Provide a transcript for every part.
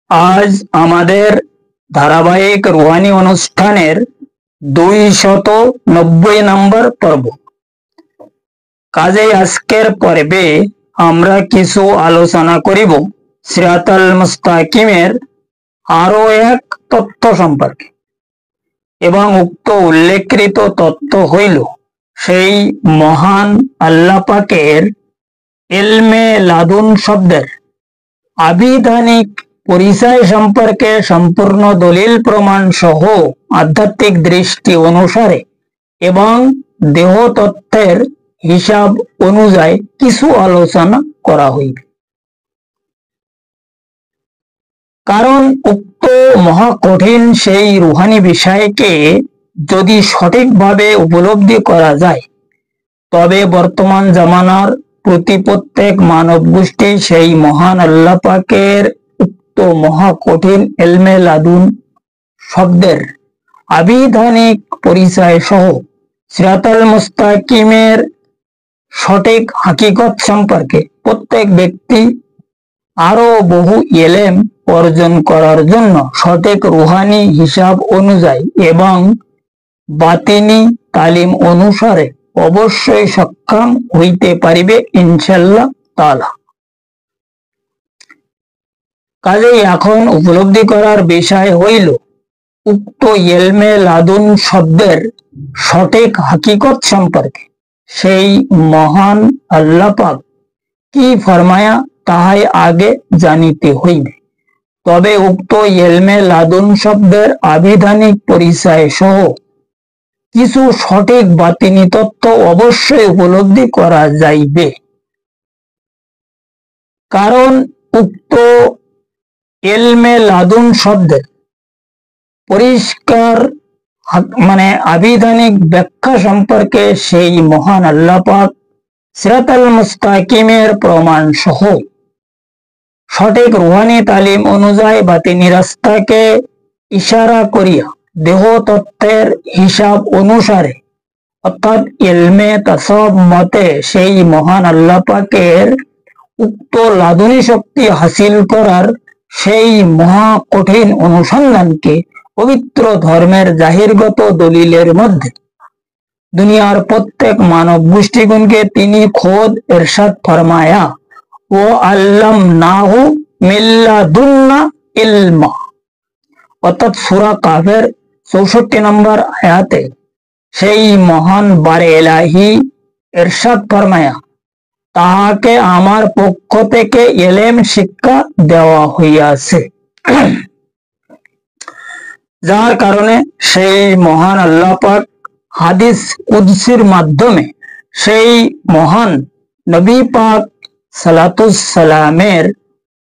আজ আমাদের ধারাবাহিক রুহানি অনুষ্ঠানের 290 নম্বর পর্ব। কাজেই আজকের পর্বে আমরা কিছু আলোচনা করিব সিরাতাল মুস্তাকিমের আরো এক তথ্য সম্পর্কে, এবং উক্ত উল্লেখকৃত তথ্য হইল সেই মহান আল্লাহ পাকের ইলমে লাদুন শব্দের আবিধানিক পরিচয় সম্পর্কে সম্পূর্ণ দলিল প্রমাণ সহ আধ্যাত্মিক দৃষ্টি অনুসারে এবং দেহ তত্ত্বের হিসাব অনুযায়ী কিছু আলোচনা করা হইবে। কারণ উক্ত মহাকঠিন সেই রুহানি বিষয়কে যদি সঠিকভাবে উপলব্ধি করা যায়, তবে বর্তমান জামানার প্রত্যেক মানব গোষ্ঠী সেই মহান আল্লাহ পাকের উক্ত মহাকঠিন ইলমে লাদুন শব্দের আবিধানিক পরিচয় সহ সিরাতাল মুস্তাকিমের সঠিক হাকিকত সম্পর্কে প্রত্যেক ব্যক্তি আরো বহু ইলম অর্জন করার জন্য সঠিক রুহানি হিসাব অনুযায়ী এবং বাতিনি তালিম অনুসারে অবশ্যই সক্ষম হইতে পারিবে ইনশাআল্লাহ তাআলা। কাজেই এখন উপলব্ধি করার বিষয় হইল উক্ত ইলমে লাদুন শব্দের সঠিক হাকিকত সম্পর্কে সেই মহান আল্লাহ পাক কি ফরমায়া তাহাই আগে জানিতে হইবে। তবে উক্ত ইলমে লাদুন শব্দের আবিধানিক পরিচয় সহ কিছু সঠিক বাতিনি তথ্য অবশ্যই উপলব্ধি করা যাইবে। কারণ উক্ত ইলমে লাদুন শব্দের পরিষ্কার আবিধানিক ব্যাখ্যা সম্পর্কে সেই মহান আল্লাহ পাক সিরাতাল মুস্তাকিমের প্রমাণ সহ সঠিক রুহানি তালিম অনুযায়ী বাতিনি রাস্তাকে ইশারা করিয়া দেহ তত্ত্বের হিসাব অনুসারে অর্থাৎ ইলমে তাসাউফ মতে সেই মহান আল্লাহ পাকের উক্ত লাদুনি শক্তি হাসিল করার সেই মহা কঠিন অনুসন্ধানকে পবিত্র ধর্মের জাহিরগত দলিলের মধ্যে দুনিয়ার প্রত্যেক মানব গোষ্ঠীগণকে তিনি খোদ ইরশাদ ফরমায়া ও আল্লামনাহু মিল্লাদুন্না ইলমা, অর্থাৎ সূরা কাফের 64 নম্বর আয়াতে সেই মহান বারে ইলাহি ইরশাদ ফরমায়া তাহাকে আমার পক্ষ থেকে ইলম শিক্ষা দেওয়া হইয়াছে। যার কারণে সেই মহান আল্লাহ পাক হাদিস কুদসির মাধ্যমে সেই মহান নবী পাক সালাতুস সালামের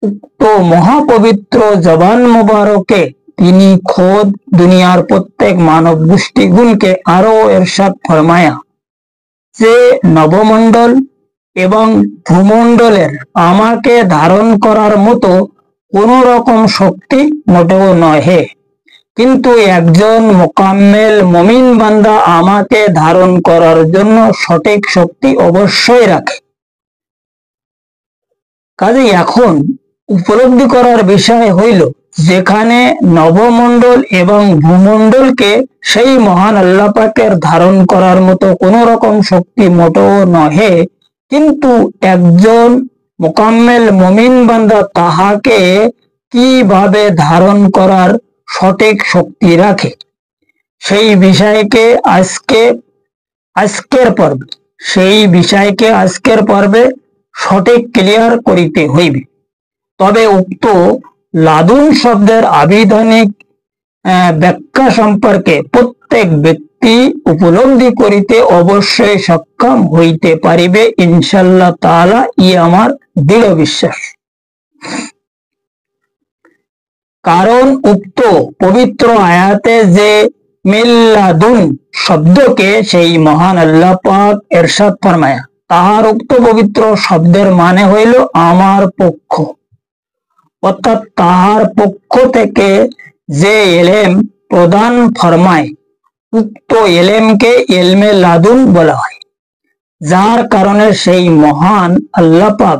উক্ত মহাপবিত্র জবান মুবারকে তিনি খোদ দুনিয়ার প্রত্যেক মানব গোষ্ঠীগুলোকে আরো ইরশাদ ফরমায়া যে নবমণ্ডল এবং ভূমণ্ডলের আমাকে ধারণ করার মতো কোন রকম শক্তি মোটেও নহে, কিন্তু একজন মোকাম্মেল মুমিন বান্দা আমাকে ধারণ করার জন্য সঠিক শক্তি অবশ্যই রাখে। কাজে এখন উপলব্ধি করার বিষয় হইল যেখানে নবমণ্ডল এবং ভূমণ্ডলকে সেই মহান আল্লাহ পাকের ধারণ করার মতো কোন রকম শক্তি মোটেও নহে, কিন্তু একজন মোকাম্মেল মুমিন বান্দা তাহাকে কিভাবে ধারণ করার সঠিক শক্তি রাখে, সেই বিষয়কে আজকের পর্বে সঠিক ক্লিয়ার করিতে হইবে। তবে উক্ত লাদুন শব্দের আবিধানিক ব্যাখ্যা সম্পর্কে প্রত্যেক ব্যক্তি উপলব্ধি করিতে অবশ্যই সক্ষম হইতে পারিবে ইনশাআল্লাহ তাআলা, আমার দৃঢ় বিশ্বাস। কারণ উক্ত পবিত্র আয়াতে যে মিল্লাদুন শব্দকে সেই মহান আল্লাহ পাক ইরশাদ ফরমায়া তাহার উক্ত পবিত্র শব্দের মানে হইল আমার পক্ষ, অর্থাৎ তাহার পক্ষ থেকে যে ইলম প্রদান ফরমায় উক্ত ইলমকে ইলমে লাদুন বলা হয়। যার কারণে সেই মহান আল্লাহ পাক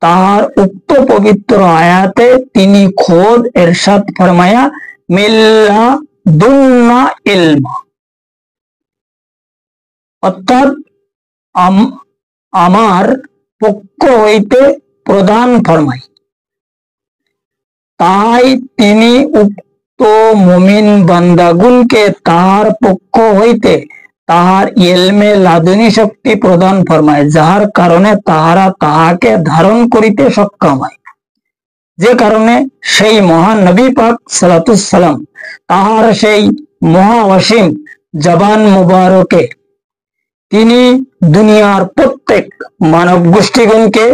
তাহার উক্ত পবিত্র আয়াতে তিনি খোদ এরশাদ ফরমায়া মিল্লা দুন্না ইলমা, অর্থাৎ আমার পক্ষ হইতে প্রদান ফরমাই। তাই তিনি উক্ত মুমিন বান্দাগুনকে তাহার পক্ষ হইতে তাহার ইলমে লাদুনী শক্তি প্রদান ফরমায়, যাহার কারণে তাহারা তাহাকে ধারণ করিতে সক্ষম হয়। যে কারণে সেই মহান নবী পাক সাল্লাল্লাহু সাল্লাম তাহার সেই মহা অসীম জবান মুবারকে তিনি দুনিয়ার প্রত্যেক মানব গোষ্ঠীগণকে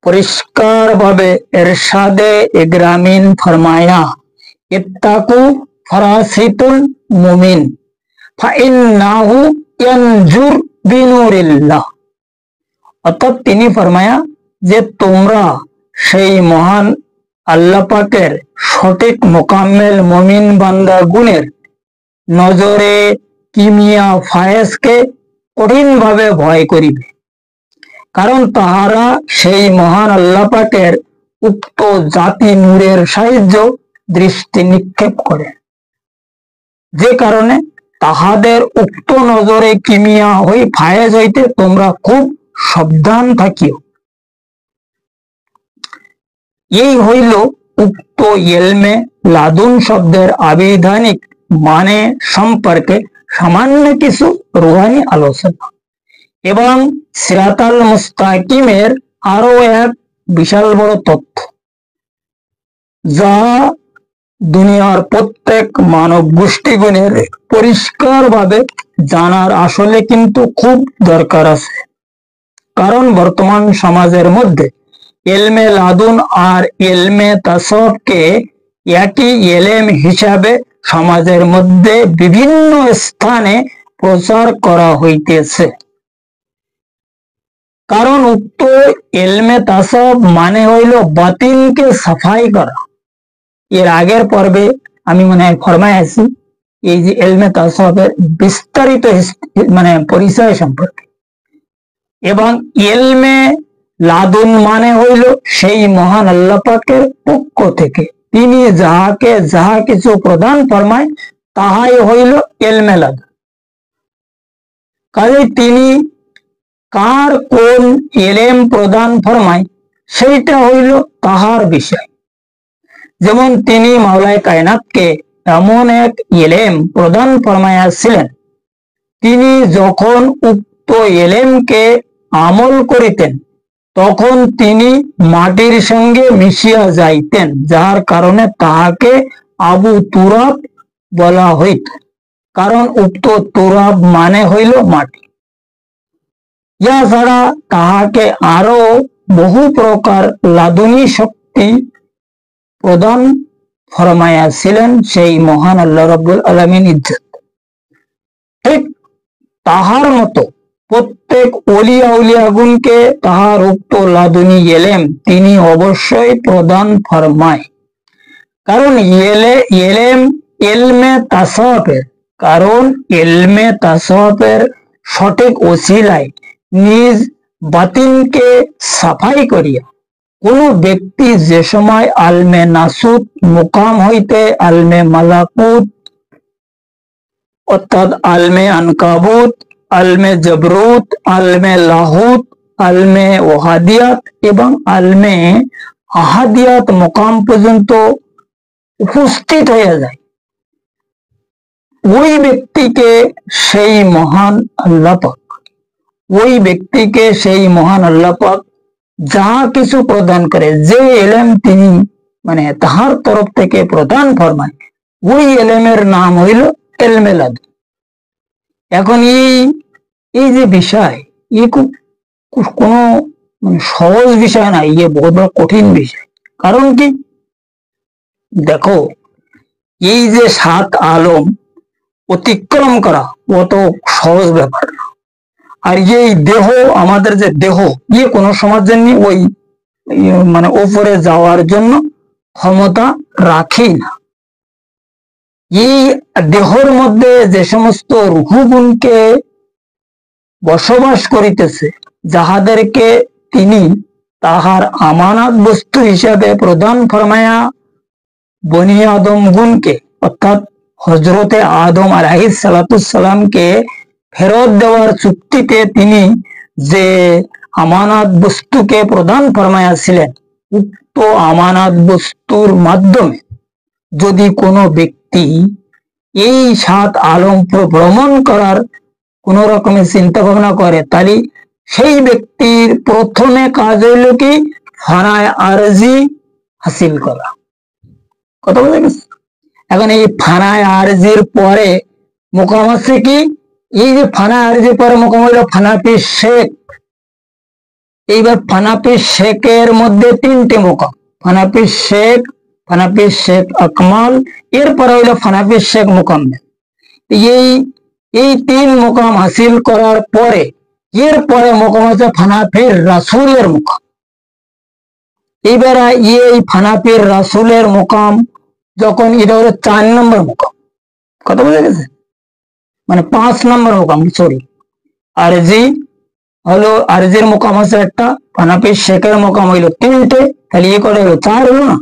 পরিষ্কার ভাবে এরশাদে ইগরামিন ফরমায়া, ইত্তাকু ফারাসিতুল মুমিন ফাইন্নাহু ইয়ানজুর বিনুরিল্লাহ, অর্থাৎ তিনি ফরমায়া যে তোমরা সেই মহান আল্লাহ পাকের সঠিক মোকাম্মেল মুমিন বান্দা গুণের নজরে কিমিয়া ফায়েজকে কঠিন ভাবে ভয় করিবে, কারণ তাহারা সেই মহান আল্লাহ পাকের উক্ত জাতি নূরের সাহায্য দৃষ্টি নিক্ষেপ করে। যে কারণে তাহাদের উক্ত নজরে কিমিয়া হই ফায়েজ হইতে তোমরা খুব সাবধান থাকিও। এই হইল উক্ত ইলমে লাদুন শব্দের আবিধানিক মানে সম্পর্কে সামান্য কিছু রুহানি আলোচনা, এবং সিরাতাল মুস্তাকিমের আরো এক বিশাল বড় তথ্য, যা দুনিয়ার প্রত্যেক মানব গোষ্ঠীগণের পরিষ্কার ভাবে জানার আসলে কিন্তু খুব দরকার আছে। কারণ বর্তমান সমাজের মধ্যে ইলমে লাদুন আর ইলমে তাসাউফকে একই ইলম হিসাবে সমাজের মধ্যে বিভিন্ন স্থানে প্রচার করা হইতেছে। কারণ উক্ত ইলমে তাসাউফ মানে হইল বাতিনকে সাফাই করা। এর আগের পর্বে আমি মনে হয় ফরমাই আছি এই যে ইলমে তাসাউফের বিস্তারিত মানে পরিচয় সম্পর্কে। এবং ইলমে লাদুন মানে হইল সেই মহান আল্লাহ পাকের পক্ষ থেকে তিনি যাহাকে যাহা কিছু প্রদান ফরমায় তাহাই হইল ইলমে লাদুন। কাজে তিনি কার কোন ইলম প্রদান ফরমায় সেইটা হইল তাহার বিষয়। যেমন তিনি মাওলায়ে কায়নাতকে এমন এক ইলম প্রদান ফরমাইয়াছিলেন, তিনি যখন উক্ত ইলমকে আমল করিতেন তখন তিনি মাটির সঙ্গে মিশিয়া যাইতেন, যার কারণে তাহাকে আবু তুরাব বলা হইত, কারণ উক্ত তুরাব মানে হইল মাটি। ইয়া ছাড়া তাহাকে আরো বহু প্রকার লাদুনী শক্তি প্রদান ফরমাইয়াছিলেন সেই মহান আল্লাহ রাব্বুল আলামিন ইজ্জত। ঠিক তাহার মতো প্রত্যেক ওলিয়া উলিয়াগুনকে তাহার উক্ত লাদুনী ইলম তিনি অবশ্যই প্রদান ফরমায়। কারণ ইলমে তাসাউফের সঠিক ওসিলায় নিজ বাতিনকে সাফাই করিয়া কোন ব্যক্তি যে সময় আলমে নাসুত মুকাম হইতে আলমে মালাকুত অর্থাৎ আলমে আনকাবুত, আলমে জবরুত, আলমে লাহুত, আলমে ওহাদিয়াত এবং আলমে আহাদিয়াত মুকাম পর্যন্ত উপস্থিত হয়ে যায়, ওই ব্যক্তিকে সেই মহান আল্লাহ পাক যাহা কিছু প্রদান করে, যে ইলম তিনি মানে তাহার তরফ থেকে প্রদান ফরমায়, ওই ইলমের নাম হইল ইলমে লাদুন। এখন এই যে বিষয় কোনো সহজ বিষয় না, বহুত বড় কঠিন বিষয়। কারণ কি দেখো, এই যে 7 আলম অতিক্রম করা অত সহজ ব্যাপার না। আর এই দেহ, আমাদের যে দেহ, কোনো সমাজের নি ওই মানে উপরে যাওয়ার জন্য ক্ষমতা রাখি না। এই দেহর মধ্যে যে সমস্ত রূহগুণকে বসবাস করিতেছে, যাহাদেরকে তিনি তাহার আমানত বস্তু হিসাবে প্রদান ফরমায়া বনি আদম গুনকে অর্থাৎ হজরতে আদম আলাইহিস সালাতুসসালামকে ফেরত দেওয়ার চুক্তিতে তিনি যে আমানত বস্তুকে প্রদান ফরমায়াছিলেন, উক্ত আমানত বস্তুর মাধ্যমে যদি কোনো ব্যক্তি এই 7 আলম ভ্রমণ করার কোন রকমের চিন্তা ভাবনা করে, তাহলে সেই ব্যক্তির প্রথমে কাজ হইল কি ফানায় আরজি হাসিল করা। কথা বলে গেছে। এখন এই ফানায় আরজির পরে মোকাম আছে কি, এই যে ফানায় আরজির পরে মোকাম হইল ফানাপি শেখ। এইবার ফানাপি শেখের মধ্যে 3টে মোকাম, ফানাপি শেখ, ফানাপি শেখ আকমাল, এরপরে হইল ফানাপি শেখ মোকাম্মেল। এই 3 মোকাম হাসিল করার পরে এরপরে মোকাম আছে ফানাফির রাসূলের মোকাম। এইবার এই ফানাফির রাসূলের মোকাম যখন এটা হলো 4 নম্বর মোকাম। কথা বুঝে গেছে? মানে 5 নম্বর মোকাম, সরি, আরজি হলো, আরজির মোকাম আছে একটা, ফানাফির শেখের মোকাম হইলো 3টে, তাহলে এই করে হলো 4 হলো না।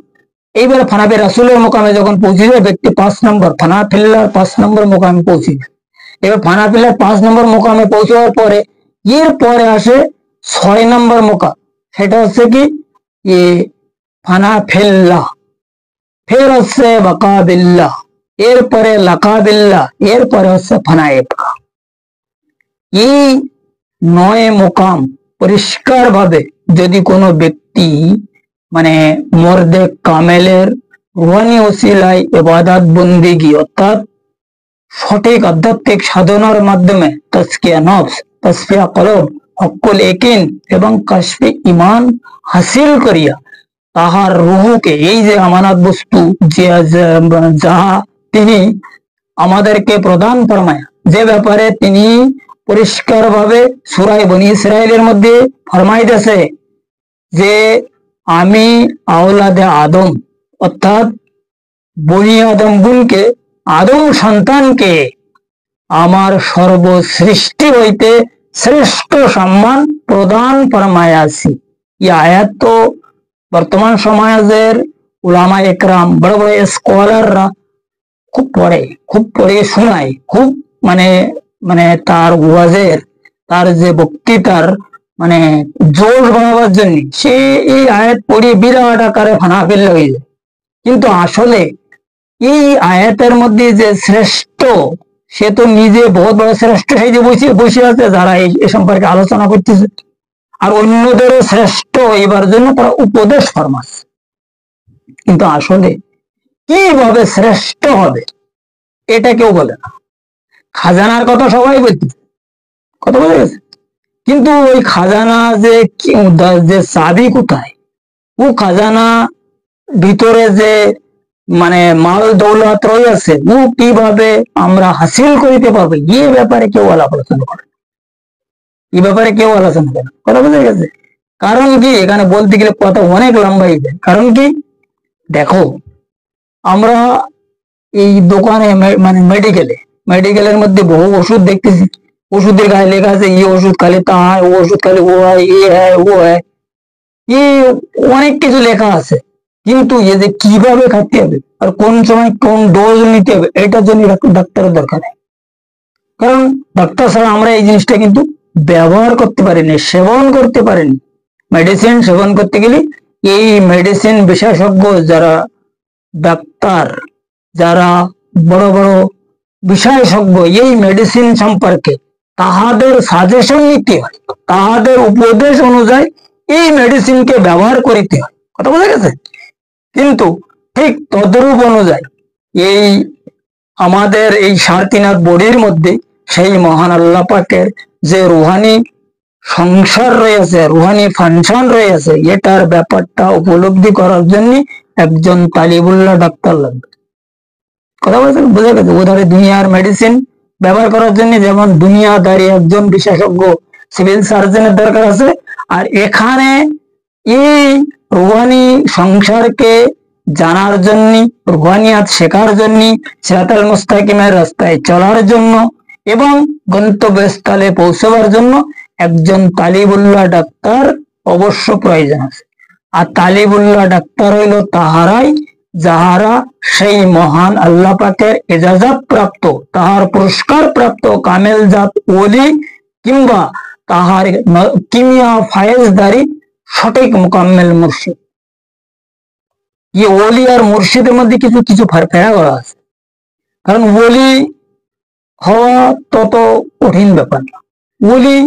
এইবার ফানাফির রাসূলের মোকামে যখন পৌঁছে যায় ব্যক্তি 5 নম্বর ফানাফিল্লার 5 নম্বর মোকামে পৌঁছে যায়। এবার ফানাফিল্লার 5 নম্বর মোকামে পৌঁছার পরে এরপরে আসে 6 নম্বর মোকাম, সেটা হচ্ছে কি ফানাফিল্লাহ, ফের হচ্ছে বাকাবিল্লাহ, এরপরে লাকাবিল্লাহ, এরপরে হচ্ছে ফানায়েবকা। এই 9 মোকাম পরিষ্কার ভাবে যদি কোনো ব্যক্তি মানে মর্দে কামেলের রুহানি ওসিলায় ইবাদত বন্দেগী অর্থাৎ সঠিক আধ্যাত্মিক সাধনার মাধ্যমে তাজকিয়া নফস, তাসফিয়া কলব, হক্কুল ইয়াকিন এবং কাশফে ঈমান হাসিল করিয়া তাহার রূহকে এই যে আমানত বস্তু যাহা তিনি আমাদেরকে প্রদান ফরমায়, যে ব্যাপারে তিনি পরিষ্কার ভাবে সূরা বনী ইসরাইলের মধ্যে ফরমাইতেছে যে আমি আওলাদে আদম অর্থাৎ বনি আদম গুনকে, আদম সন্তানকে আমার সর্বসৃষ্টি হইতে শ্রেষ্ঠ সম্মান প্রদান ফরমায়াছি। এই আয়াত তো বর্তমান সমাজের উলামা একরাম, বড় বড় স্কলাররা খুব পড়ে শোনায়, খুব মানে তার ওয়াজের, তার যে বক্তৃতার মানে জোর বাড়াবার জন্য সে এই আয়াত পড়ে বিরাট আকারে ফানাফিল হয়ে যায়। কিন্তু আসলে এই আয়াতের মধ্যে যে শ্রেষ্ঠ, সে তো নিজে বহুত বড় শ্রেষ্ঠ সেই যে বসে আছে যারা এই সম্পর্কে আলোচনা করতেছে, আর অন্যদেরও শ্রেষ্ঠ হইবার জন্য তারা উপদেশ ফরমাচ্ছে। কিন্তু আসলে কিভাবে শ্রেষ্ঠ হবে এটা কেউ বলে না। খাজানার কথা সবাই বলতেছে, কথা বলে গেছে, কিন্তু ওই খাজানা যে চাবি কোথায়, ও খাজানা ভিতরে যে মানে মাল দৌলত রয়েছে ও কিভাবে আমরা হাসিল করিতে পারবো, এই ব্যাপারে কেউ আলোচনা করে, এই ব্যাপারে কেউ আলোচনা করে। কথা বুঝে গেছে? কারণ কি, এখানে বলতে গেলে কথা অনেক লম্বা হয়ে যায়। কারণ কি, দেখো আমরা এই দোকানে মানে মেডিকেলের মধ্যে বহু ওষুধ দেখতেছি, ওষুধের গায়ে লেখা আছে এই ওষুধ খালে তা হয়, ও ওষুধ খালে ও হয়, এ হয় ও হয়, এই অনেক কিছু লেখা আছে। কিন্তু এই যে কিভাবে খাইতে হবে আর কোন সময় কোন ডোজ নিতে হবে এটার জন্য ডাক্তারের দরকার নেই। কারণ ডাক্তার ছাড়া আমরা এই জিনিসটা কিন্তু ব্যবহার করতে পারিনি, সেবন করতে পারিনি। মেডিসিন সেবন করতে গেলে এই মেডিসিন বিশেষজ্ঞ যারা ডাক্তার, যারা বড় বড় বিশেষজ্ঞ এই মেডিসিন সম্পর্কে তাহাদের সাজেশন নিতে হয়, তাহাদের উপদেশ অনুযায়ী এই মেডিসিনকে ব্যবহার করিতে হয়। কথা বোঝা গেছে? কিন্তু ঠিক তদ্রূপ অনুযায়ী এই আমাদের এই সারতিনাথ বডির মধ্যে সেই মহান আল্লাহ পাকের যে রুহানি সংসার রয়েছে, রুহানি ফাংশন রয়েছে, এটার ব্যাপারটা উপলব্ধি করার জন্য একজন তালিবুল্লাহ ডাক্তার লাগবে। কথা বলছেন? বোঝা গেছে? ওধারে দুনিয়ার মেডিসিন ব্যবহার করার জন্য যেমন দুনিয়াদারি একজন বিশেষজ্ঞ সিভিল সার্জনের দরকার আছে, আর এখানে এই রুহানি সংসারকে জানার জন্য, রুহানিয়াত শেখার জন্য, সিরাতাল মুস্তাকিমের রাস্তায় চলার জন্য এবং গন্তব্যস্থলে পৌঁছবার জন্য একজন তালিবুল্লাহ ডাক্তার অবশ্য প্রয়োজন আছে। আর তালিবুল্লাহ ডাক্তার হইল তাহারাই যাহারা সেই মহান আল্লাহ পাকের এজাজত প্রাপ্ত, তাহার পুরস্কার প্রাপ্ত কামেল জাত ওলি কিংবা তাহার কিমিয়া ফায়েজদারি সঠিক মোকাম্মেল মুর্শিদ। ওলি আর মুর্শিদের মধ্যে কিছু কিছু ফেরা করা আছে, কারণ ওলি হওয়া তত কঠিন ব্যাপার না। ওলি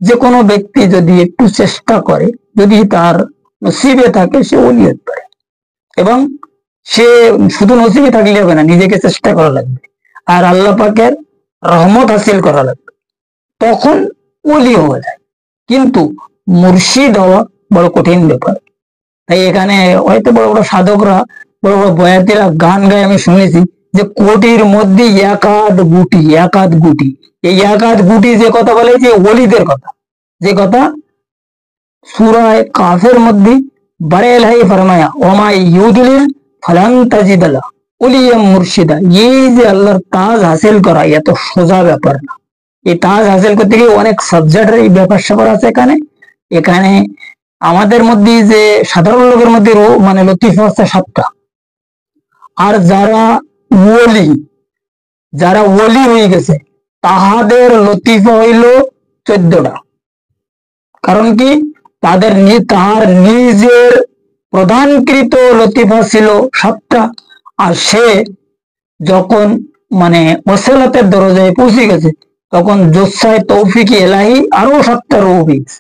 যে কোনো ব্যক্তি যদি একটু চেষ্টা করে, যদি তার নসিবে থাকে, সে ওলি হতে পারে। এবং সে শুধু নসিবে থাকলে হবে না, নিজেকে চেষ্টা করা লাগবে আর আল্লাহ পাকের রহমত হাসিল করা লাগবে, তখন ওলি হওয়া যায়। কিন্তু মুর্শিদ হওয়া বড় কঠিন ব্যাপার। তাই এখানে হয়তো বড় বড় সাধকরা, বড় বড় বয়াতিরা গান গায়, আমি শুনেছি যে কোটির মধ্যে একাধ গুটি, একাধ গুটি। এই একাধ গুটি যে কথা বলে, যে ওলিদের কথা, যে কথা সূরা কাফের মধ্যে বড় এলাহি ফরমায়া ওমা ইউদলিল ফালান তাজিদালা ওলিয়া মুর্শিদা। এই যে আল্লাহর তাজ হাসিল করা এত সোজা ব্যাপার না। এই তাজ হাসিল করতে গিয়ে অনেক সাবজেক্টের এই ব্যাপার স্যাপার আছে। এখানে আমাদের মধ্যে যে সাধারণ লোকের মধ্যে মানে লতিফা আছে 7টা, আর যারা ওলি হয়ে গেছে তাহাদের লতিফা হইল 14টা। কারণ কি, তাহার নিজের প্রধানকৃত লতিফা ছিল 7টা, আর সে যখন মানে ওসিলাতের দরজায় পৌঁছে গেছে, তখন জোসায় তৌফিকি এলাহি আরো 7টা রূহ হয়েছে।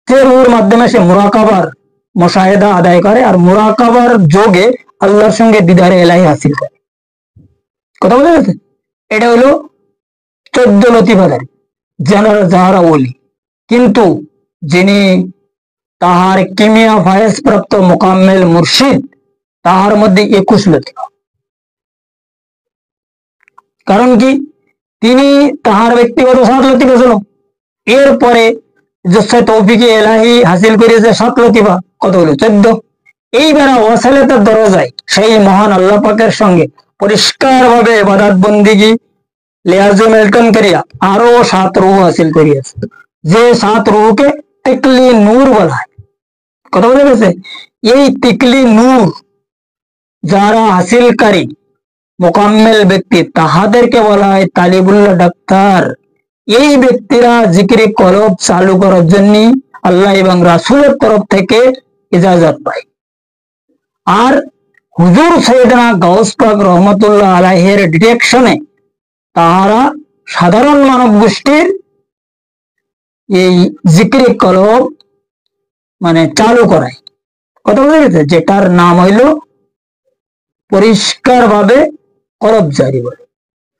যে রূহের মাধ্যমে সে মুরাকাবার মুশাহেদা আদায় করে, আর মুরাকাবার যোগে আল্লাহর সঙ্গে দিদারে এলাহি হাসিল করে। কথা বোঝা গেছে? এটা হলো 14 লতিফাদারি যাহারা ওলি। কিন্তু যিনি তাহার কিমিয়া ফায়েজ প্রাপ্ত মোকাম্মেল মুর্শিদ, তাহার মধ্যে 21 লতিফা। কারণ কি, তিনি তাহার ব্যক্তিগত 7 লতিফা ছিল, এরপরে জোসায় তৌফিকি এলাহি হাসিল করেছে 7 লতিফা, কত হলো 14। এইবার ওয়াসালাতের দরজায় সেই মহান আল্লাহ পাকের সঙ্গে পরিষ্কার ভাবে ইবাদত বন্দিগি লিয়াজু মেলটন করিয়া আরো 7 রূহ হাসিল করিয়াছে, যে 7 রূহকে তিকলি নূর বলা হয়। কথা বোঝা গেছে? এই তিকলি নূর যারা হাসিলকারী মোকাম্মেল ব্যক্তি, তাহাদেরকে বলা হয় তালিবুল্লাহ ডাক্তার। এই ব্যক্তিরা জিকিরে কলব চালু করার জন্য আল্লাহ এবং রাসূলের তরফ থেকে ইজাজত পায়। আর হুজুর সৈয়দনা গাউস পাক রহমতুল্লাহ আলাইহির ডিরেকশনে তাহারা সাধারণ মানব গোষ্ঠীর এই জিকিরে কলব মানে চালু করায়। কথা বোঝা গেছে? যেটার নাম হইল পরিষ্কার ভাবে কলব জারি বলে।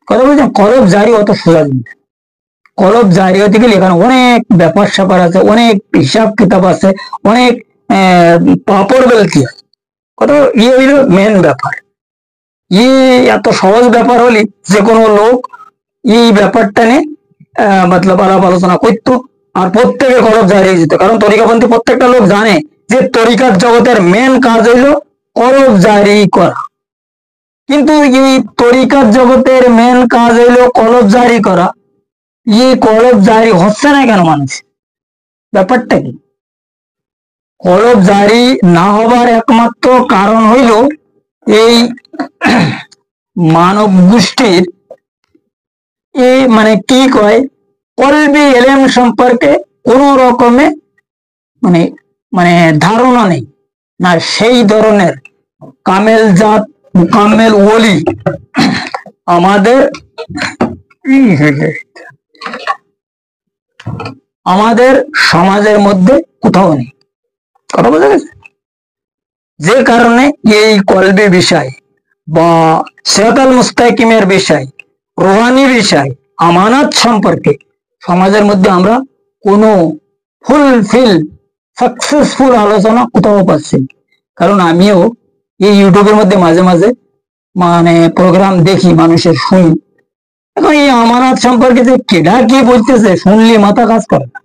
কথা বলছেন, কলব জারি অত সোজা জিনিস। কলব জারি হতে গেলে এখানে অনেক ব্যাপার স্যাপার আছে, অনেক হিসাব কিতাব আছে, অনেক পাপড় বেলতি আছে। কথা হইল মেন ব্যাপার। এত সহজ ব্যাপার হলে যে কোনো লোক এই ব্যাপারটা নিয়ে মতলব আলাপ আলোচনা করতো, আর প্রত্যেকে কলব জারি হয়ে যেত। কারণ তরিকাপন্থী প্রত্যেকটা লোক জানে যে তরিকার জগতের মেন কাজ হইল কলব জারি করা। কিন্তু এই তরিকার জগতের মেন কাজ হইল কলব জারি করা। এই কলব জারি হচ্ছে না কেন মানুষ? ব্যাপারটা কি? কলব জারি না হবার একমাত্র কারণ হইল এই মানব গোষ্ঠীর মানে কি কয়, কলবি এলেম সম্পর্কে কোন রকমে মানে মানে ধারণা নেই না। সেই ধরনের কামেল জাত মুকাম্মেল ওলি আমাদের সমাজের মধ্যে কোথাও নেই। কথা বোঝা গেছে? যে কারণে এই কলবি বিষয় বা সিরাতাল মুস্তাকিমের বিষয়, রুহানি বিষয়, আমানত সম্পর্কে সমাজের মধ্যে আমরা কোনো ফুলফিল সাকসেসফুল আলোচনা কোথাও পাচ্ছি। কারণ আমিও এই ইউটিউবের মধ্যে মাঝে মাঝে মানে প্রোগ্রাম দেখি, মানুষের শুনি। এখন এই আমানত সম্পর্কে যে কেডা কি বলতেছে শুনলে মাথা কাজ করে না।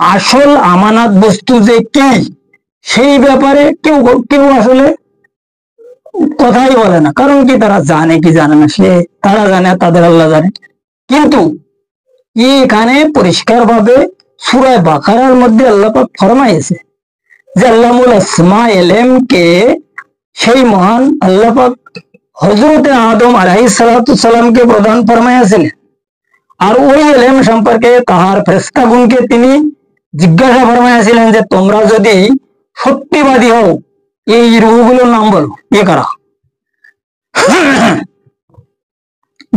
আসল আমানত বস্তু যে কি, সেই ব্যাপারে কেউ কেউ আসলে কথাই বলে না। কারণ কি, তারা জানে কি জানে না, তারা জানে, তাদের আল্লাহ জানে। কিন্তু এখানে পরিষ্কার ভাবে সূরা বাকারার মধ্যে আল্লাহ পাক ফরমাইছে যে আল্লামুল আসমা এলেম কে সেই মহান আল্লাহ পাক হযরতে আদম আলাইহিস সালাতু সালামকে প্রদান ফরমাইয়াছিলেন। আর ওই এলেম সম্পর্কে তাহার ফেরেশতাগণকে তিনি জিজ্ঞাসা ফরমাইয়াছিলেন যে তোমরা যদি সত্যিবাদী হও এই রূহগুলোর নাম বলো। কারা?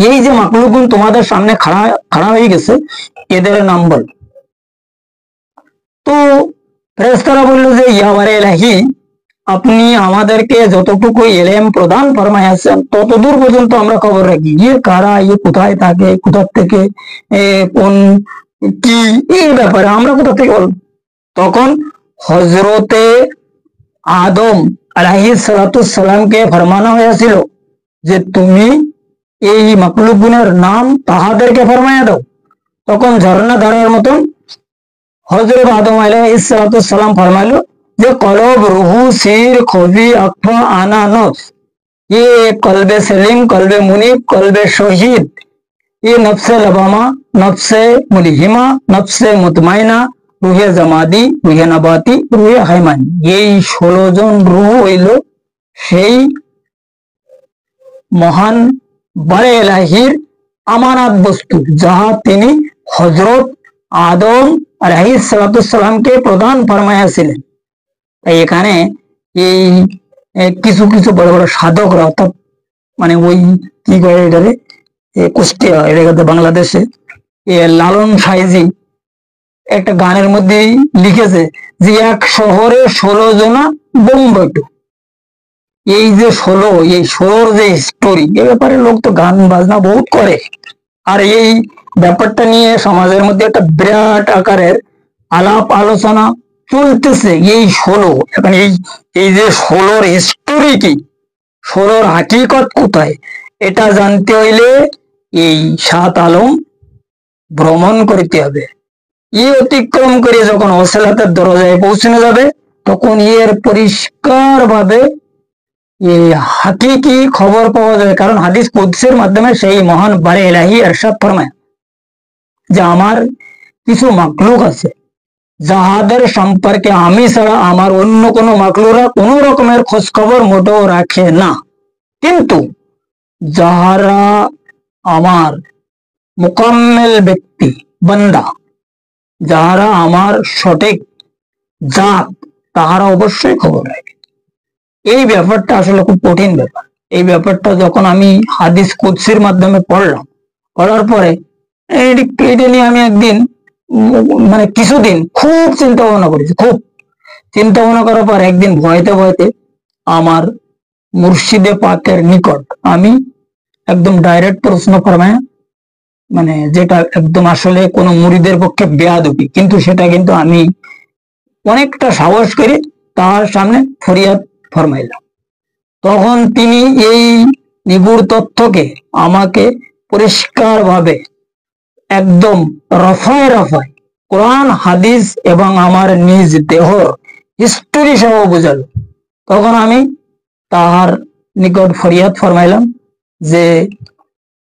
এই যে মাখলুকুন তোমাদের সামনে খাড়া হয়ে গেছে এদের নাম বল। তো ফেরেশতারা বলল যে ইয়াবারে ইলাহি, আপনি আমাদেরকে যতটুকু এলেম প্রদান ফরমাইয়াছেন ততদূর পর্যন্ত আমরা খবর রাখি। কারা, কোথায় থাকে, কোথা থেকে, কোন কি, এই ব্যাপারে আমরা কোথা থেকে বল। তখন হযরতে আদম আলাইহিস সালাতুস সালামকে ফরমানো হয়েছিল যে তুমি এই মাখলুকুনের নাম তাহাদেরকে ফরমাইয়া দাও। তখন ঝর্ণা ধারার মতন হযরত আদম আলাইহিস সালাতুস সালাম ফরমাইলো যে কলব, রুহু, সির, খবি, আখফা, আনা, নফস, কলবে সেলিম, কলবে মুনিব, কলবে শহীদ, নফসে লবামা, নফসে মুলহিমা, নফসে মুতমাইনা, রুহে জামাদি, রুহে নাবাতি, রুহে হাইমানি। এই 16 জন রুহ হইল সেই মহান বারে ইলাহির আমানত বস্তু, যাহা তিনি হযরত আদম আলাইহিস সালাতুস সালামকে প্রদান ফরমাইয়াছিলেন। এখানে এই কিছু কিছু বড় বড় সাধকরা, অর্থাৎ মানে ওই কি করে এটারে কুষ্টিয়া এলাকাতে বাংলাদেশে লালন সাইজি একটা গানের মধ্যে লিখেছে যে এক শহরে 16 জনা বোম বইতো। এই যে 16, এই 16 যে স্টোরি, এ ব্যাপারে লোক তো গান বাজনা বহুত করে। আর এই ব্যাপারটা নিয়ে সমাজের মধ্যে একটা বিরাট আকারের আলাপ আলোচনা চলতেছে। এই 16 এখন এই যে 16 হিস্টোরি কি, 16 হাকিকত কোথায়, এটা জানতে হইলে এই 7 আলম ভ্রমণ করতে হবে। অতিক্রম করে যখন ওসিলাতের দরজায় পৌঁছানো যাবে তখন এর পরিষ্কার ভাবে হাকিকি খবর পাওয়া যাবে। কারণ হাদিস কুদসির মাধ্যমে সেই মহান বারে ইলাহি ইরশাদ ফরমায় যে আমার কিছু মাখলুক আছে যাহাদের সম্পর্কে আমি ছাড়া আমার অন্য কোনো মাখলুকরা কোন রকমের খোঁজ খবর মোটেও রাখে না, কিন্তু যাহারা আমার মুকাম্মেল ব্যক্তি বান্দা, যাহারা আমার সঠিক জাত, তাহারা অবশ্যই খবর রাখে। এই ব্যাপারটা আসলে খুব কঠিন ব্যাপার। এই ব্যাপারটা যখন আমি হাদিস কুদসির মাধ্যমে পড়ার পরে এটা নিয়ে আমি একদিন মানে কিছুদিন খুব চিন্তা ভাবনা করেছি। খুব চিন্তা ভাবনা করার পর একদিন ভয়তে ভয়তে আমার মুর্শিদে পাকের নিকট আমি একদম ডাইরেক্ট প্রশ্ন ফরমায়া, মানে যেটা একদম আসলে কোনো মুরিদের পক্ষে বেয়াদবি, কিন্তু সেটা কিন্তু আমি অনেকটা সাহস করে তার সামনে ফরিয়াদ ফরমাইলাম। তখন তিনি এই নিগুড় তথ্যকে আমাকে পরিষ্কার ভাবে একদম রফায় রফায় কোরআন, হাদিস এবং আমার নিজ দেহর হিস্টোরি সহ বোঝালো। তখন আমি তাহার নিকট ফরিয়াদ ফরমাইলাম যে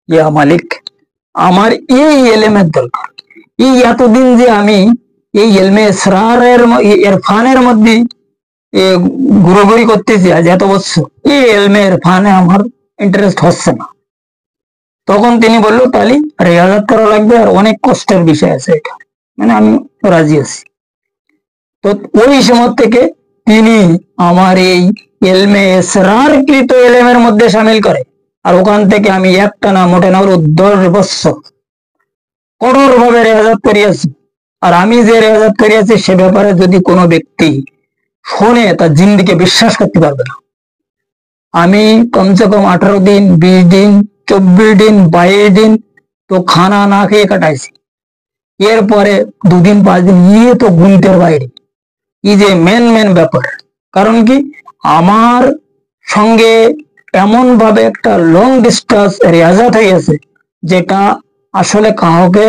ইয়া মালিক, আমার এই এলেমের দরকার। এই এতদিন যে আমি এই এলমে ইসরারের ইরফানের মধ্যে ঘুরোঘুরি করতেছি আজ এত বছর, এই এলমে ইরফানে আমার ইন্টারেস্ট হচ্ছে না। তখন তিনি বললো তাহলে রিয়াজাত করা লাগবে, আর অনেক কষ্টের বিষয় আছে এটা, মানে আমি রাজি আছি। তো ওই সময় থেকে তিনি আমার এই এলমে ইসরার কৃত এলেমের মধ্যে সামিল করে। আর ওখান থেকে আমি একটা না মোটে না 10 বছর কঠোর ভাবে রেয়াজাত করিয়াছি। আর আমি যে রেয়াজাত করিয়াছি সে ব্যাপারে যদি কোনো ব্যক্তি শোনে তার জিন্দিকে বিশ্বাস করতে পারবে না। আমি কমসে কম 18 দিন, 20 দিন, 24 দিন, 22 দিন তো খানা না খেয়ে কাটাইছি। এরপরে 2 দিন 5 দিন তো গুনতের বাইরে। এই যে মেন ব্যাপার, কারণ কি আমার সঙ্গে এমন ভাবে একটা লং ডিস্টেন্স রেয়াজাত হয়েছে যেটা আসলে কাউকে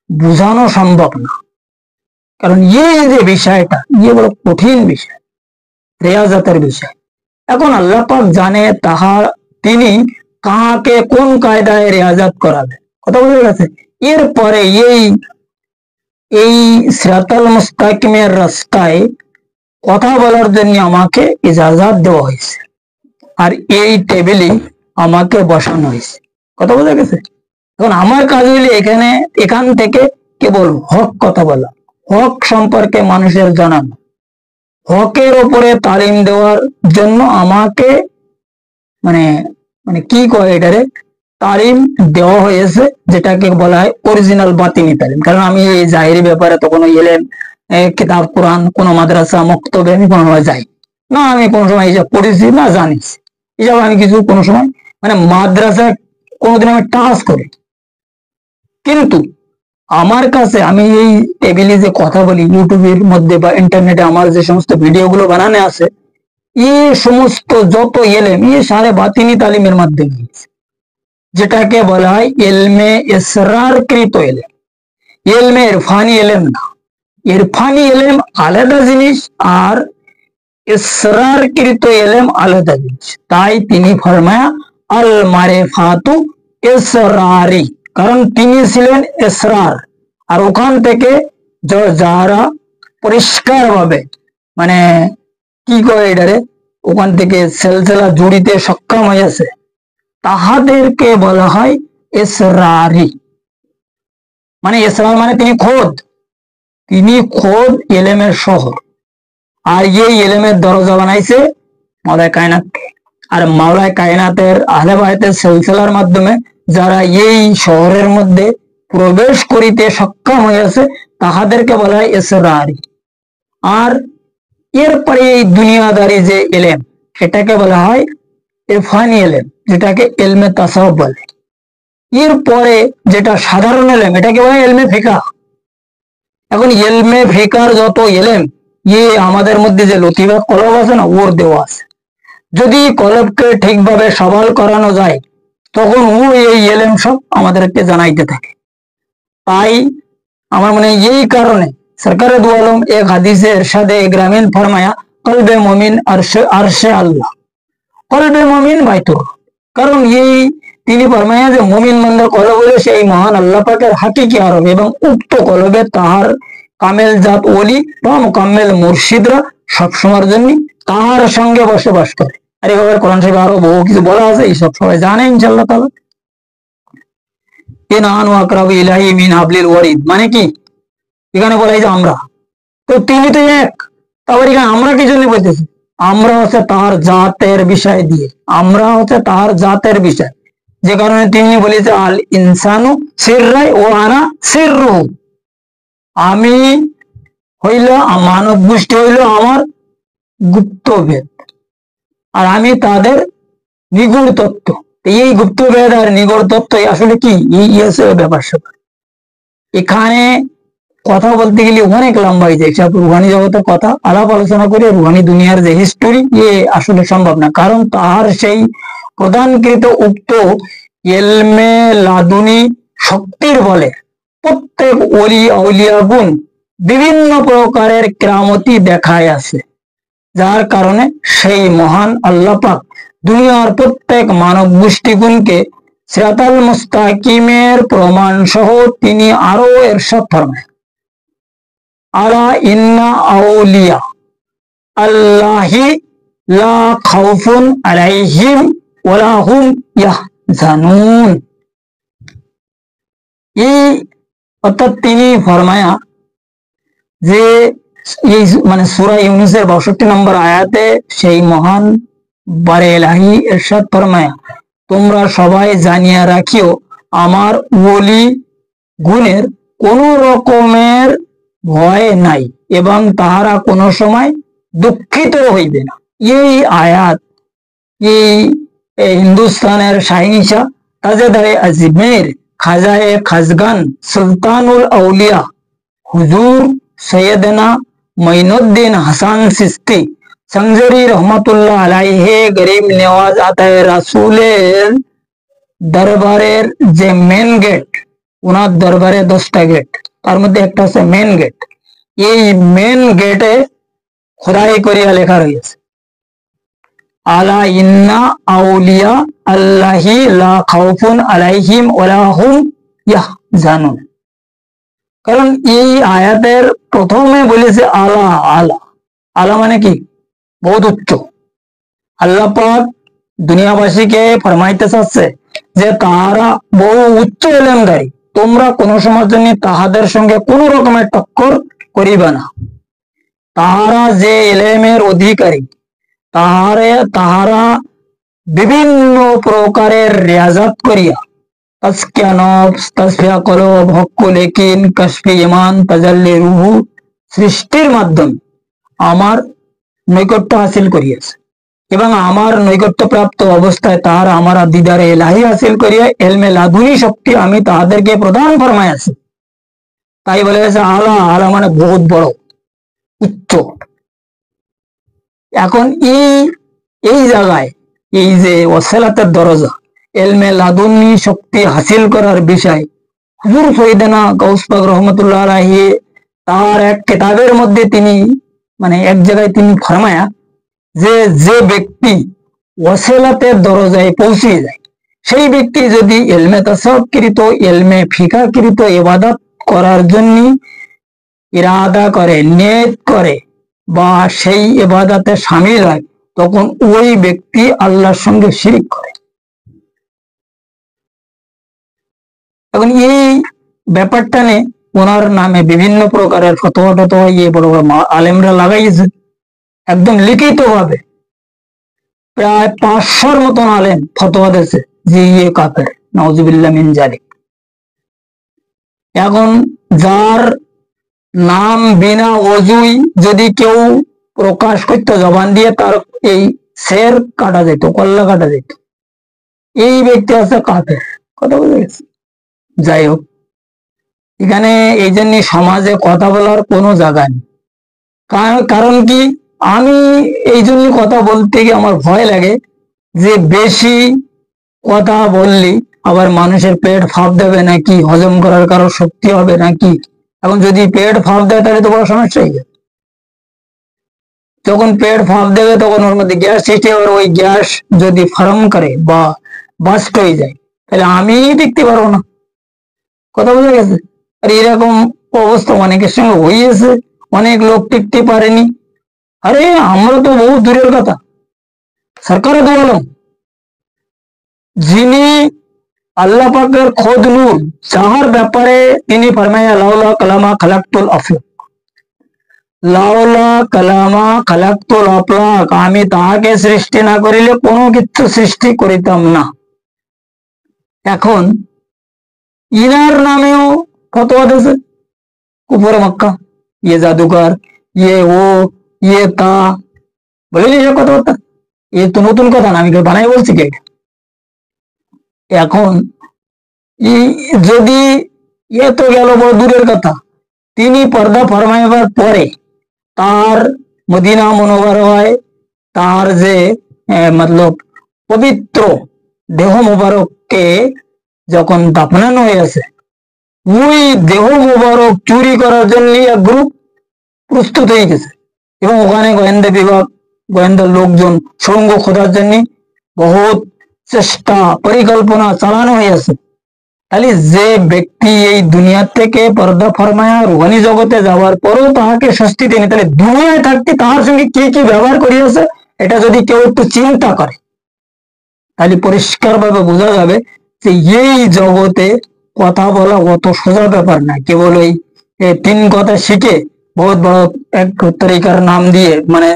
বোঝানো সম্ভব না। কারণ এই যে বিষয়টা বড় কঠিন বিষয়, রেয়াজাতের বিষয়। এখন আল্লাহ পাক জানে তিনি কাকে কোন কায়দায় রেয়াজাত করাবে, কথা বুঝে গেছে। এরপরে এই এই সিরাতাল মুস্তাকিমের রাস্তায় কথা বলার জন্য আমাকে ইজাজত দেওয়া হয়েছে, আর এই টেবিলে আমাকে বসানো হয়েছে। কথা বোঝা গেছে? এখন আমার কাজ হইলে এখান থেকে কেবল হক কথা বলা, হক সম্পর্কে মানুষের জানানো, হকের ওপরে তালিম দেওয়ার জন্য আমাকে মানে মানে কি কয় এটারে তালিম দেওয়া হয়েছে, যেটাকে বলা হয় অরিজিনাল বাতিনি তালিম। কারণ আমি এই জাহিরি ব্যাপারে তো কোনো এলেম, কিতাব কোরআন, কোনো মাদ্রাসা মক্তবে আমি কোনো সময় যাই না, আমি কোনো সময় হিসাব পড়েছি না জানিস, হিসাব আমি কিছু কোনো সময় মানে মাদ্রাসা কোনোদিন আমি টাচ করি। কিন্তু আমার কাছে আমি এই টেবিলে যে কথা বলি, ইউটিউবের মধ্যে বা ইন্টারনেটে আমার যে সমস্ত ভিডিওগুলো বানানো আছে, এই সমস্ত যত এলেম সারে বাতিনি তালিমের মাধ্যমে, যেটাকে বলা হয় এলমে ইসরারকৃত এলেম, এলমে ইরফানি এলেম না। ইরফানি এলেম আলাদা জিনিস আর ইসরারকৃত এলেম আলাদা জিনিস। তাই তিনি ফরমায়া আল মারিফাতু ইসরারি, কারণ তিনি ছিলেন ইসরার। আর ওখান থেকে যারা পরিষ্কার ভাবে মানে কি কয় এটারে ওখান থেকে সেলসেলা জুড়িতে সক্ষম হয়েছে, তাহাদেরকে বলা হয় ইসরারি। মানে ইসরার মানে তিনি খোদ এলেমের শহর। আর এই এলেমের দরজা বানাইছে মাওলায় কায়নাতকে। আর মাওলায় কায়নাতের আহলে বায়তের সিলসিলার মাধ্যমে যারা এই শহরের মধ্যে প্রবেশ করিতে সক্ষম হয়েছে, তাহাদেরকে বলা হয় ইসরারি। আর এরপরে এই দুনিয়াদারি যে এলেম, এটাকে বলা হয় ইরফানি এলেম, যেটাকে এলমে তাসাউফ বলে। এরপরে যেটা সাধারণ এলেম, এটাকে বলা হয় এলমে ফিকাহ। এখন এলমে ফিকার যত এলেম আমাদের মধ্যে যে লতিফা কলব আছে না, ওর দেওয়া আছে। যদি কলবকে ঠিকভাবে সবল করানো যায়, তখন ও এই এলেম সব আমাদেরকে জানাইতে থাকে। তাই আমার মনে হয় এই কারণে সরকারে দু আলম এক হাদিসে ইরশাদে গ্রামীণ ফরমায়া কলবে মুমিন আরশে আল্লাহ, কলবে মুমিন বাইতুর। কারণ তিনি ফরমায়া যে মুমিন বান্দার কলব হলে সেই মহান আল্লাহ পাকের হাকিকি আরব, এবং উক্ত কলবে তাহার কামেল জাত ওলি বা মুকাম্মেল মুর্শিদরা সবসময়ের জন্য তাহার সঙ্গে বসবাস করে। আর এভাবে কোরআন শরীফে আরো বহু কিছু বলা আছে, এইসব সবাই জানে ইনশাআল্লাহ তাআলা। ইনানু আকরাবু ইলাহি মিন হাবলিল ওয়ারিদ মানে কি? এখানে বলা হয়েছে আমরা, তো তিনি তো এক। তারপর এখানে আমরা কি জন্য বলতেছি? আমরা হচ্ছে তার জাতের বিষয় দিয়ে, আমরা হচ্ছে তার জাতের বিষয়, যে কারণে তিনি বলেছে আল ইনসানু সিররাই ও আনা সিররু, আমি হইল মানব গোষ্ঠী হইল আমার গুপ্তভেদ, আর আমি তাদের নিগুড় তত্ত্ব। এই গুপ্তভেদ আর নিগুড় তত্ত্ব আসলে কি ব্যাপার স্যাপার। এখানে কথা বলতে গেলে অনেক লম্বা হয়ে যায়, সব রুহানি জগতের কথা আলাপ আলোচনা করে রুহানি দুনিয়ার যে হিস্টোরি আসলে সম্ভব না। কারণ তাহার সেই প্রদানকৃত উক্ত এলমে লাদুনি শক্তির বলে প্রত্যেক ওলি আউলিয়া গুণ বিভিন্ন প্রকারের কেরামতি দেখায় আছে, যার কারণে সেই মহান আল্লাহ পাক দুনিয়ার প্রত্যেক মানব গোষ্ঠীগুণকে সিরাতাল মুস্তাকিমের প্রমাণ সহ তিনি আরো ইরশাদ ফরমায় আলা ইন্না আউলিয়া আল্লাহি লা খাউফুন আলাইহিম ওয়ালা হুম ইয়াহজানুন। অর্থাৎ তিনি ফরমায়া যে এই মানে সূরা ইউনূসের 62 নম্বর আয়াতে সেই মহান বারে ইলাহি ইরশাদ ফরমায়া, তোমরা সবাই জানিয়া রাখিও আমার ওলি গুণের কোন রকমের ভয় নাই এবং তাহারা কোনো সময় দুঃখিত হইবে না। এই আয়াত হিন্দুস্তানের শাহিনশাহ তাজেদারে আজমের খাজায়ে খাজগান সুলতানুল আউলিয়া হুজুর সৈয়দনা মঈনুদ্দিন হাসান চিশতি সংজরি রহমাতুল্লাহ আলাইহে গরিব নেওয়াজ আতায়ে রাসূলের দরবারের যে মেন গেট, ওনার দরবারে 10টা গেট, তার মধ্যে একটা হচ্ছে মেন গেট। এই মেন গেটে খোদাই করিয়া লেখা রয়েছে আলা ইন্না আউলিয়া আল্লাহি লা খাউফুন আলাইহিম ওয়ালা হুম ইয়াহজানুন। কারণ এই আয়াতের প্রথমে বলেছে আলা আলা। আলা মানে কি? বহুত উচ্চ। আল্লাহ পাক দুনিয়াবাসীকে ফরমাইতে চাচ্ছে যে তারা বহু উচ্চ এলেমদারি, তোমরা কোন সময়ের জন্য তাহাদের সঙ্গে কোন রকমের টক্কর করিবে না। তাহারা যে এলেমের অধিকারী, তাহারা বিভিন্ন প্রকারের রিয়াজাত করিয়া তাজকিয়া নফস, তাসফিয়া কলব, হক্কুল ইয়াকিন, কাশফে ঈমান, তাজাল্লি রুহু সৃষ্টির মাধ্যমে আমার নৈকট্য হাসিল করিয়াছে এবং আমার নৈকট্য প্রাপ্ত অবস্থায় তাহারা আমার দিদারে এলাহি হাসিল করিয়া এলমে লাদুনি শক্তি আমি তাহাদেরকে প্রদান ফরমাইয়াছি। তাই বলে গেছে আলা আলা মানে বহুত বড়, উচ্চ। এখন এই জায়গায় এই যে ওয়াসিলাতের দরজা, এলমে লাদুনি শক্তি হাসিল করার বিষয় হুজুর সৈয়দনা গাউস পাক রহমতুল্লাহ আলাইহি তার এক কিতাবের মধ্যে তিনি মানে এক জায়গায় তিনি ফরমায়া যে ব্যক্তি ওয়াসিলাতের দরজায় পৌঁছে যায়, সেই ব্যক্তি যদি ইলমে তাসাউফকৃত, ইলমে ফিকাহকৃত ইবাদত করার জন্য ইরাদা করে, নিয়ত করে বা সেই ইবাদতে শামিল হয়, তখন ওই ব্যক্তি আল্লাহর সঙ্গে শিরিক করে। এখন এই ব্যাপারটা নিয়ে ওনার নামে বিভিন্ন প্রকারের ফতোয়া টতোয়া বড় বড় আলেমরা লাগাইছে, একদম লিখিত ভাবে প্রায় 500-র মতন আলেম ফতোয়া দিয়েছে যে কাফের, নাউজুবিল্লাহ মিন জালিক। এখন যার নাম বিনা অজুই যদি কেউ প্রকাশ করতে জবান দিয়ে, তার এই শের কাটা যেত, কল্লা কাটা যেত। এই ব্যক্তি আছে কাফের, কথা বুঝে গেছে। যাই হোক, এখানে এই জন্য সমাজে কথা বলার কোনো জায়গা নেই। কারণ কি, আমি এই জন্য কথা বলতে গিয়ে আমার ভয় লাগে যে বেশি কথা বললি আবার মানুষের পেট ফাঁপ দেবে নাকি, হজম করার কারো শক্তি হবে নাকি। এখন যদি পেট ফাঁপ দেয় তাহলে তো বড় সমস্যা হয়ে যাবে। যখন পেট ফাঁপ দেবে তখন ওর মধ্যে গ্যাস সৃষ্টি হবে, ওই গ্যাস যদি ফার্ম করে বা বাস্ট হয়ে যায় তাহলে আমি দেখতে পারবো না, কথা বোঝা গেছে। আর এরকম অবস্থা অনেকের সঙ্গে হয়েছে, অনেক লোক টিকতে পারেনি। আরে আমরা তো বহু দূরের কথা, সরকারে তো বললাম যিনি আল্লাহ পাকের খোদ নূর, যাহার ব্যাপারে তিনি ফরমায়া লাউলা কালামা খালাকতুল আফলাক, লাউলা কালামা খালাকতুল আফলাক, আমি তাহাকে সৃষ্টি না করিলে কোনো কিছু সৃষ্টি করিতাম না। এখন ইনার নামেও ফতোয়া দিয়েছে কুফরে মক্কা, জাদুকর, ও তা, বলিনি এসব কথাবার্তা। এ তো নতুন কথা না, আমি বানাই বলছি কি। এখন যদি তো গেল বড় দূরের কথা, তিনি পর্দা ফরমাইবার পরে তার মদিনা মুনাওয়ারায় তার যে মতলব পবিত্র দেহ মোবারককে যখন দাফনানো হয়েছে, ওই দেহ মোবারক চুরি করার জন্য এক গ্রুপ প্রস্তুত হয়ে গেছে এবং ওখানে গোয়েন্দা বিভাগ, গোয়েন্দা লোকজন সুড়ঙ্গ খোঁজার জন্য বহুত চেষ্টা পরিকল্পনা চালানো হয়েছে। তাহলে যে ব্যক্তি এই দুনিয়া থেকে পর্দা ফরমায়া রুহানি জগতে যাওয়ার পরও তাহাকে শাস্তি দেয়নি, তাহলে দুনিয়ায় থাকতে তাহার সঙ্গে কি কি ব্যবহার করিয়াছে এটা যদি কেউ একটু চিন্তা করে তাহলে পরিষ্কার ভাবে বোঝা যাবে যে এই জগতে কথা বলা অত সোজা ব্যাপার না। কেবল ওই 3 কথা শিখে বহুত বড় এক তরিকার নাম দিয়ে, মানে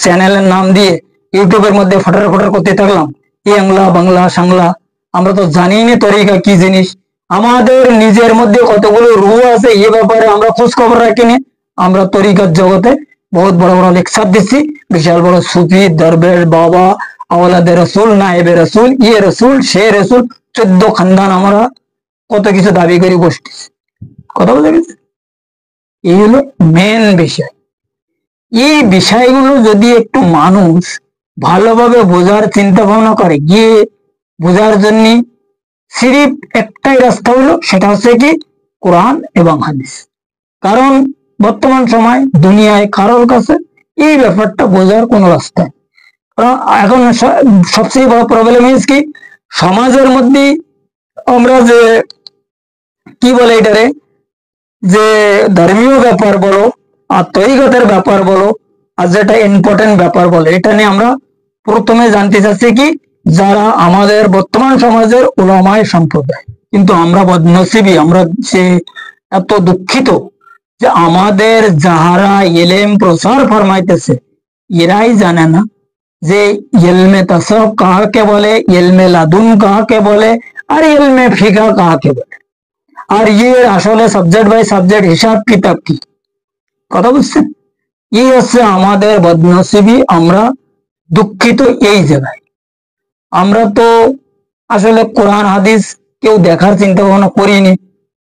চ্যানেলের নাম দিয়ে ইউটিউবের মধ্যে ফটার ফটার করতে থাকলাম, বাংলা বাংলা সাংলা, আমরা তো জানি না তরিকা কি জিনিস। আমাদের নিজের মধ্যে কতগুলো রুহ আছে এ ব্যাপারে আমরা খোঁজ খবর রাখিনি। আমরা তরিকার জগতে বহুত বড় বড় লেকচার দিচ্ছি, বিশাল বড় সুফি দরবেশ বাবা, আওলাদে রসুল, নায়েবে রসুল, রসুল, সে রসুল, 14 খানদান আমরা কত কিছু দাবি করে বসতেছি, কথা বলতে গেছে। এই হলো মেন বিষয়। এই বিষয়গুলো যদি একটু মানুষ ভালোভাবে বোঝার চিন্তা ভাবনা করে, গিয়ে বোঝার জন্য সিরিফ একটাই রাস্তা হলো, সেটা হচ্ছে কি কোরআন এবং হাদিস। কারণ বর্তমান সময় দুনিয়ায় কারোর কাছে এই ব্যাপারটা বোঝার কোন রাস্তা। এখন সবচেয়ে বড় প্রবলেম কি, সমাজের মধ্যে আমরা যে কি বলে এটারে যে ধর্মীয় ব্যাপার বলো আর তরিকতের ব্যাপার বলো আর যেটা ইম্পর্টেন্ট ব্যাপার বলো, এটা নিয়ে আমরা প্রথমে জানতে চাচ্ছি কি যারা আমাদের বর্তমান সমাজের উলামায়ে সম্প্রদায়। কিন্তু আমরা বদনসিবী, আমরা যে এত দুঃখিত যে আমাদের যাহারা ইলম প্রচার ফরমাইতেছে এরাই জানে না যে ইলমে তাসাউফ কাকে বলে, ইলমে লাদুন কাকে বলে, আর ইলমে ফিকা কাকে বলে, আর এর আসলে সাবজেক্ট বাই সাবজেক্ট হিসাব কিতাব কি। কথা বুঝছেন? এই হচ্ছে আমাদের বদনসিবী, আমরা দুঃখিত এই জায়গায়। আমরা তো আসলে কোরআন হাদিস কেউ দেখার চিন্তা ভাবনা করিনি।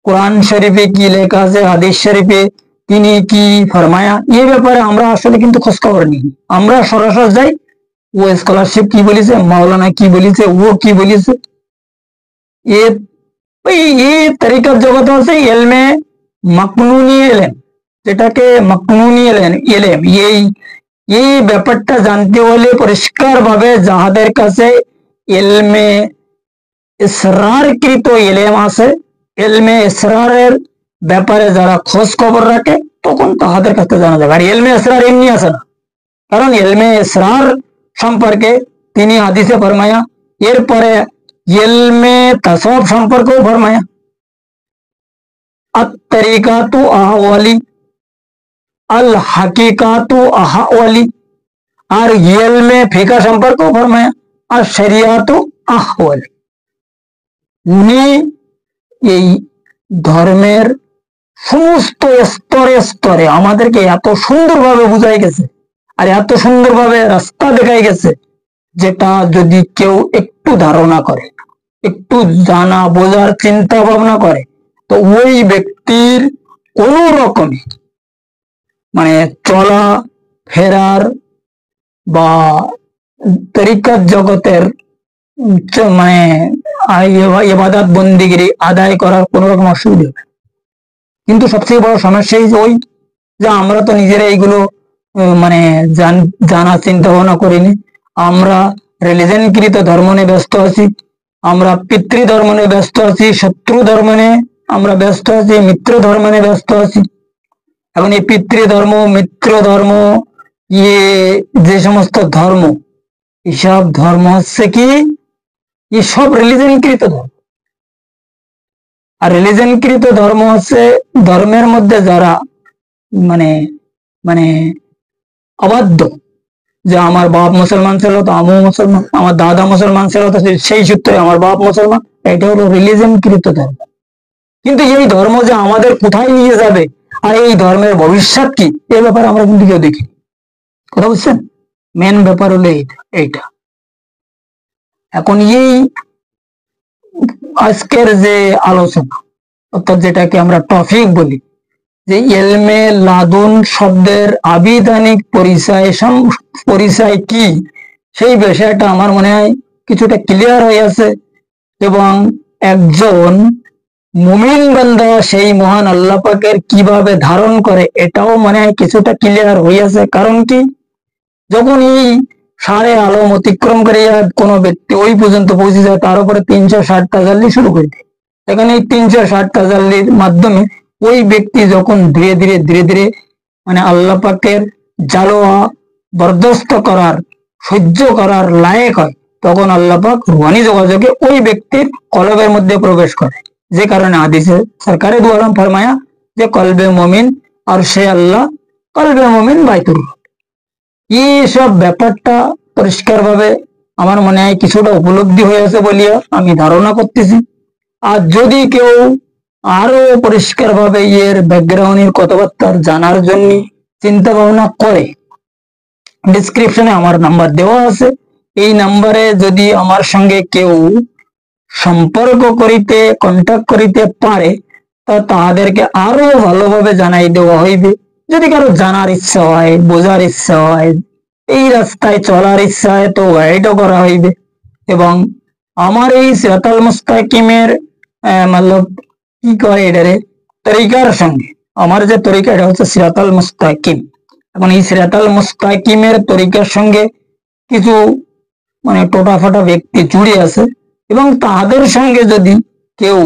কোরআন শরীফে কি লেখা আছে, হাদিস শরীফে তিনি কি ফরমায়া, এই ব্যাপারে আমরা আসলে কিন্তু খোঁজ খবর নিই। আমরা সরাসরি যাই ও স্কলারশিপ কি বলেছে, মাওলানা কি বলেছে, ও কি বলেছে। এই তরিকার জগৎ আছে এলমে মাকনুনি এলেম, যেটাকে মাকনুনি এলেম, এই ব্যাপারটা জানতে হলে পরিষ্কার ভাবে যাহাদের কাছে এলমে ইসরারকৃত এলেম আছে, এলমে ইসরারের ব্যাপারে যারা খোঁজ খবর রাখে তখন তাহাদের কাছে জানা যাবে। আর এলমে ইসরার এমনি আছে না, কারণ এলমে ইসরার সম্পর্কে তিনি হাদিসে ফরমায়া, এরপরে ইলমে তাসাউফ সম্পর্কেও ফরমায়া আত-তরিকাতু আহওয়ালি আল হাকিকাতু আহওয়ালি, আর ইলমে ফিকা সম্পর্কেও ফরমায়া আর শরিয়াতু আহওয়ালি। উনি এই ধর্মের সমস্ত স্তরে স্তরে আমাদেরকে এত সুন্দরভাবে বুঝাই গেছে আর এত সুন্দরভাবে রাস্তা দেখাই গেছে, যেটা যদি কেউ একটু ধারণা করে, একটু জানা বোঝার চিন্তা ভাবনা করে, তো ওই ব্যক্তির কোন রকমে মানে চলা ফেরার বা তরিকাত জগতের মানে ইবাদত বন্দিগিরি আদায় করার কোন রকম অসুবিধা হবে। কিন্তু সবচেয়ে বড় সমস্যা ওই যে আমরা তো নিজেরা এইগুলো মানে জানা চিন্তা ভাবনা করিনি। আমরা রিলিজনকৃত ধর্ম নিয়ে ব্যস্ত আছি, আমরা পিতৃ ধর্ম নিয়ে ব্যস্ত আছি, শত্রু ধর্ম নিয়ে আমরা ব্যস্ত আছি, মিত্র ধর্ম নিয়ে ব্যস্ত আছি। এখন এই পিতৃ ধর্ম, মিত্র ধর্ম, যে সমস্ত ধর্ম, এসব ধর্ম হচ্ছে কি সব রিলিজনকৃত ধর্ম। আর রিলিজনকৃত ধর্ম হচ্ছে ধর্মের মধ্যে যারা মানে মানে অবাধ্য, যে আমার বাপ মুসলমান ছিল তো আমিও মুসলমান, আমার দাদা মুসলমান ছিল তো সেই সূত্রে আমার বাপ মুসলমান, এটা হলো রিলিজনকৃত ধর্ম। কিন্তু এই ধর্ম যে আমাদের কোথায় নিয়ে যাবে আর এই ধর্মের ভবিষ্যৎ কি, এ ব্যাপারে আমরা কিন্তু কেউ দেখি। কথা বুঝছেন? মেন ব্যাপার হলো এইটা। এখন এই আজকের যে আলোচনা, অর্থাৎ যেটাকে আমরা টপিক বলি, যে ইলমে লাদুন শব্দের আবিধানিক পরিচয় কি, সেই বিষয়টা আমার মনে হয় কিছুটা ক্লিয়ার হয়ে আছে, এবং একজন মুমিন বান্দা সেই মহান আল্লাহ পাকের কিভাবে ধারণ করে এটাও মনে হয় কিছুটা ক্লিয়ার হয়ে আছে। কারণ কি, যখন এই সাড়ে আলম অতিক্রম করে কোনো ব্যক্তি ওই পর্যন্ত পৌঁছে যায়, তার উপরে 360 তাজাল্লি শুরু করে দেয়। এখানে এই 360 তাজাল্লির মাধ্যমে ওই ব্যক্তি যখন ধীরে ধীরে ধীরে ধীরে মানে আল্লাহ পাকের জালোয়া বরদাস্ত করার, সহ্য করার লায়েক হয়, তখন আল্লাহ পাক রুহানি যোগাযোগে ওই ব্যক্তির কলবের মধ্যে প্রবেশ করে। যে কারণে হাদিসে সরকারে দু আলম ফরমায়া যে কলবে মুমিন আর সে আল্লাহ, কলবে মুমিন বাইতুল। এইসব ব্যাপারটা পরিষ্কার ভাবে আমার মনে হয় কিছুটা উপলব্ধি হয়েছে বলিয়া আমি ধারণা করতেছি। আর যদি কেউ আরো পরিষ্কার ভাবে এর ব্যাকগ্রাউন্ডের কথাবার্তা জানার জন্য চিন্তা ভাবনা করে, ডিসক্রিপশনে আমার নাম্বার দেওয়া আছে। এই নাম্বারে যদি আমার সঙ্গে কেউ সম্পর্ক করিতে, কন্ট্যাক্ট করিতে পারে, তা তাদেরকে আরো ভালোভাবে জানাই দেওয়া হইবে। যদি কারো জানার ইচ্ছা হয়, বোঝার ইচ্ছা হয়, এই রাস্তায় চলার ইচ্ছা হয়, তো গাইডও করা হইবে। এবং আমার এই সিরাতাল মুস্তাকিমের মতলব কি কয় এটারে তরিকার সঙ্গে আমার যে তরিকা, এটা হচ্ছে সিরাতাল মুস্তাকিম। এখন এই সিরাতাল মুস্তাকিমের তরিকার সঙ্গে কিছু মানে টোটাফাটা ব্যক্তি জুড়ে আছে, এবং তাদের সঙ্গে যদি কেউ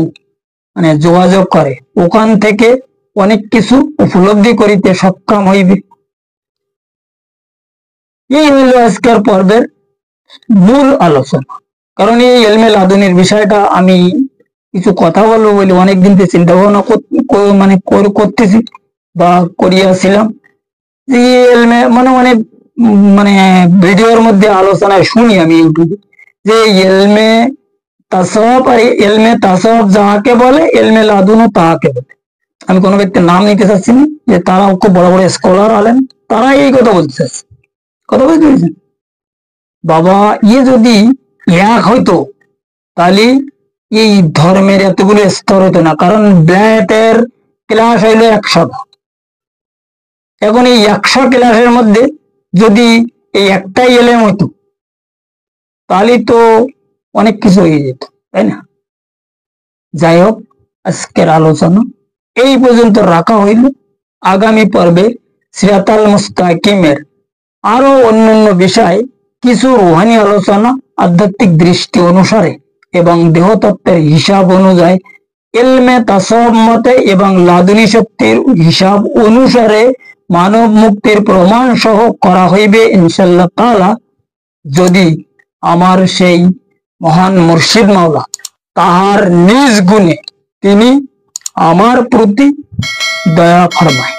মানে যোগাযোগ করে, ওখান থেকে অনেক কিছু উপলব্ধি করিতে সক্ষম হইবে। এই হইল আজকের পর্বের মূল আলোচনা। কারণ এই এলমে লাদুনির বিষয়টা আমি কিছু কথা বলবো বলে অনেকদিন থেকে চিন্তা ভাবনা করতেছি বা করিয়াছিলাম। যে এলমে মানে ভিডিওর মধ্যে আলোচনায় শুনি আমি ইউটিউবে যে এলমে তাসাউফ আর এলমে তাসাউফ যাহাকে বলে এলমে লাদুনও তাহাকে বলে। আমি কোনো ব্যক্তির নাম নিতে চাচ্ছি না, যে তারা খুব বড় বড় স্কলার আলেন, তারা এই কথা বলতে চাচ্ছে। কথা বুঝতে পেরেছেন বাবা? যদি এক হইতো তাহলে এই ধর্মের এতগুলো স্তর হতো না। কারণ ব্যাটের ক্লাস হইলো 100টা। এখন এই 100 ক্লাসের মধ্যে যদি এই একটাই এলেম হইতো তাহলে তো অনেক কিছু হয়ে যেত, তাই না? যাই হোক, আজকের আলোচনা এই পর্যন্ত রাখা হইল। আগামী পর্বে সিরাতাল মুস্তাকিমের আরো অন্যান্য বিষয়, কিছু রুহানি আলোচনা আধ্যাত্মিক দৃষ্টি অনুসারে এবং দেহতত্ত্বের হিসাব অনুযায়ী, ইলমে তাসাউফ মতে এবং লাদুনী শক্তির হিসাব অনুসারে মানব মুক্তির প্রমাণ সহ করা হইবে ইনশাআল্লাহ তাআলা, যদি আমার সেই মহান মুর্শিদ মাওলা তাহার নিজ গুণে তিনি আমার প্রতি দয়া ফরমায়।